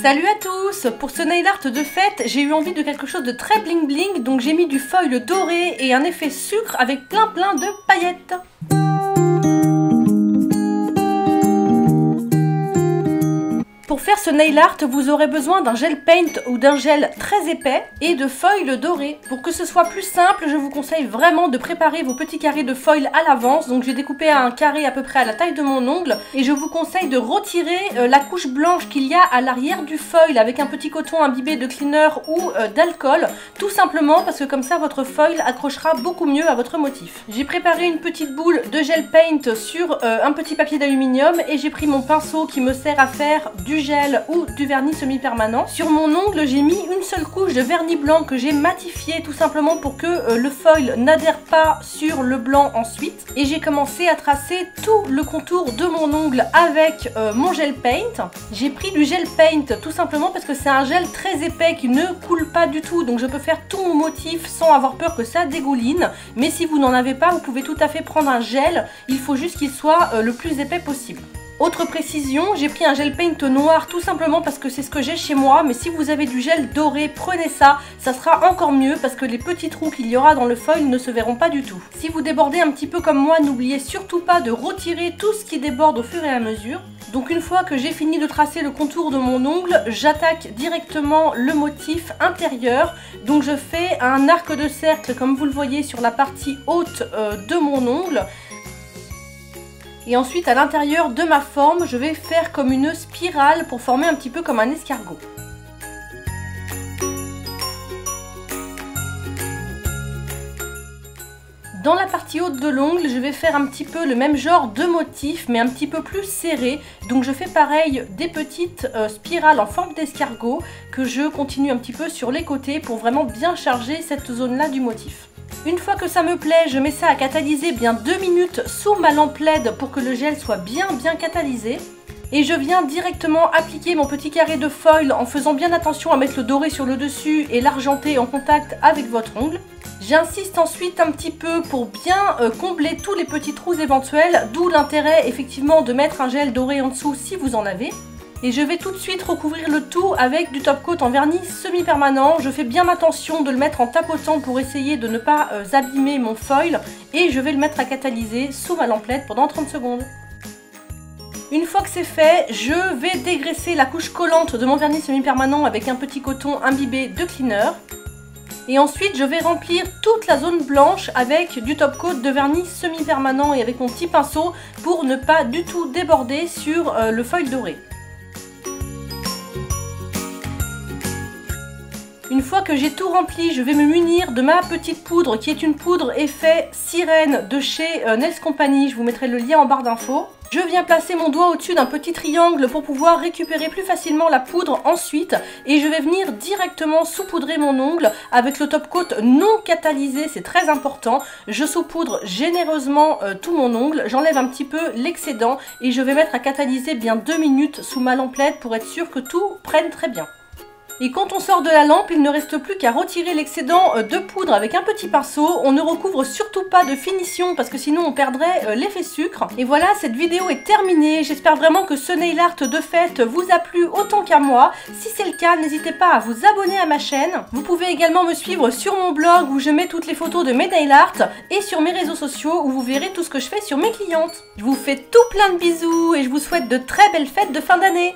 Salut à tous! Pour ce nail art de fête, j'ai eu envie de quelque chose de très bling bling, donc j'ai mis du foil doré et un effet sucre avec plein de paillettes. Pour faire ce nail art, vous aurez besoin d'un gel paint ou d'un gel très épais et de foil doré. Pour que ce soit plus simple, je vous conseille vraiment de préparer vos petits carrés de foil à l'avance. Donc j'ai découpé un carré à peu près à la taille de mon ongle et je vous conseille de retirer la couche blanche qu'il y a à l'arrière du foil avec un petit coton imbibé de cleaner ou d'alcool. Tout simplement parce que comme ça votre foil accrochera beaucoup mieux à votre motif. J'ai préparé une petite boule de gel paint sur un petit papier d'aluminium et j'ai pris mon pinceau qui me sert à faire du gel ou du vernis semi-permanent. Sur mon ongle, j'ai mis une seule couche de vernis blanc que j'ai matifié tout simplement pour que le foil n'adhère pas sur le blanc ensuite. Et j'ai commencé à tracer tout le contour de mon ongle avec mon gel paint. J'ai pris du gel paint tout simplement parce que c'est un gel très épais qui ne coule pas du tout. Donc je peux faire tout mon motif sans avoir peur que ça dégouline. Mais si vous n'en avez pas, vous pouvez tout à fait prendre un gel. Il faut juste qu'il soit le plus épais possible. Autre précision, j'ai pris un gel paint noir tout simplement parce que c'est ce que j'ai chez moi, mais si vous avez du gel doré, prenez ça, ça sera encore mieux parce que les petits trous qu'il y aura dans le foil ne se verront pas du tout. Si vous débordez un petit peu comme moi, n'oubliez surtout pas de retirer tout ce qui déborde au fur et à mesure. Donc une fois que j'ai fini de tracer le contour de mon ongle, j'attaque directement le motif intérieur. Donc je fais un arc de cercle comme vous le voyez sur la partie haute de mon ongle. Et ensuite à l'intérieur de ma forme, je vais faire comme une spirale pour former un petit peu comme un escargot. Dans la partie haute de l'ongle, je vais faire un petit peu le même genre de motif, mais un petit peu plus serré. Donc je fais pareil des petites spirales en forme d'escargot que je continue un petit peu sur les côtés pour vraiment bien charger cette zone-là du motif. Une fois que ça me plaît, je mets ça à catalyser bien 2 minutes sous ma lampe LED pour que le gel soit bien catalysé. Et je viens directement appliquer mon petit carré de foil en faisant bien attention à mettre le doré sur le dessus et l'argenté en contact avec votre ongle. J'insiste ensuite un petit peu pour bien combler tous les petits trous éventuels, d'où l'intérêt effectivement de mettre un gel doré en dessous si vous en avez. Et je vais tout de suite recouvrir le tout avec du top coat en vernis semi-permanent. Je fais bien attention de le mettre en tapotant pour essayer de ne pas abîmer mon foil. Et je vais le mettre à catalyser sous ma lampe LED pendant 30 secondes. Une fois que c'est fait, je vais dégraisser la couche collante de mon vernis semi-permanent avec un petit coton imbibé de cleaner. Et ensuite, je vais remplir toute la zone blanche avec du top coat de vernis semi-permanent et avec mon petit pinceau pour ne pas du tout déborder sur le foil doré. Une fois que j'ai tout rempli, je vais me munir de ma petite poudre qui est une poudre effet sirène de chez Nails Company. Je vous mettrai le lien en barre d'infos. Je viens placer mon doigt au-dessus d'un petit triangle pour pouvoir récupérer plus facilement la poudre ensuite. Et je vais venir directement saupoudrer mon ongle avec le top coat non catalysé, c'est très important. Je saupoudre généreusement tout mon ongle, j'enlève un petit peu l'excédent et je vais mettre à catalyser bien 2 minutes sous ma lampe LED pour être sûr que tout prenne très bien. Et quand on sort de la lampe, il ne reste plus qu'à retirer l'excédent de poudre avec un petit pinceau. On ne recouvre surtout pas de finition parce que sinon on perdrait l'effet sucre. Et voilà, cette vidéo est terminée. J'espère vraiment que ce nail art de fête vous a plu autant qu'à moi. Si c'est le cas, n'hésitez pas à vous abonner à ma chaîne. Vous pouvez également me suivre sur mon blog où je mets toutes les photos de mes nail art et sur mes réseaux sociaux où vous verrez tout ce que je fais sur mes clientes. Je vous fais tout plein de bisous et je vous souhaite de très belles fêtes de fin d'année.